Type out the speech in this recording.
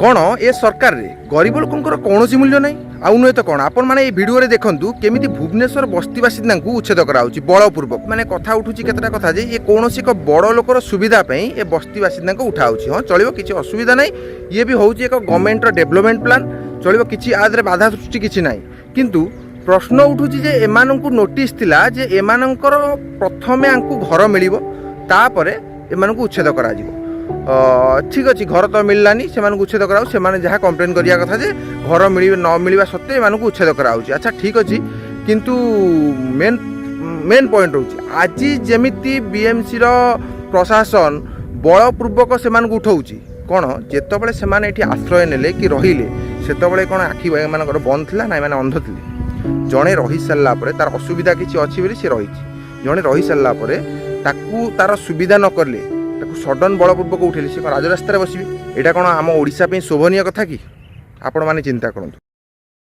कौन ए सरकार रे गरीब लोकंकर कौन मूल्य ना आउ नुहे तो कौन आपण मैंने भिडियो देखूँ केमी भुवनेश्वर बस्ती बासिंदा उच्छेद कराऊँच बलपूर्वक मैंने कथा उठूँ केतटा कथा जे ये कौन एक बड़ लोकर सुविधा ये बस्ती बासिंदा उठाऊँच हाँ चलो किसी असुविधा ना ये भी हूँ एक गवर्नमेंट डेवलपमेंट प्लान चलो किसी आदि बाधा सृष्टि किसी ना किंतु प्रश्न उठूँ जे एमानंकु नोटिस थिला जे एमानंकर प्रथमे आंकु घर मिलिबो तापरे एमानंकु उच्छेद करा जिवो ठीक अच्छे घर तो मिललानी से उच्छेद कराऊ से जहाँ कंप्लेन करिया कथा जे घर मिल न मिलवा सत्वे एमानंकु उच्छेद कराऊँ अच्छा ठीक अच्छे किंतु मेन पॉइंट रोचे आज जेमिति बीएमसी रो प्रशासन बलपूर्वक से उठाऊँच कौन जितेबाला से आश्रय नेले कि रहिले से कौन आखि एमानकर बंद थिला ना एमाने अंध थिले जड़े रही सारा तार असुविधा किसी अच्छी बोली सी रही जड़े रही सारा तार सुविधा न करले सडन बलपूर्वक उठेले सी राजरास्त बसबे यहाँ कौन आम ओडिशा शोभनीय कथा कि आपण माने चिंता करूँ।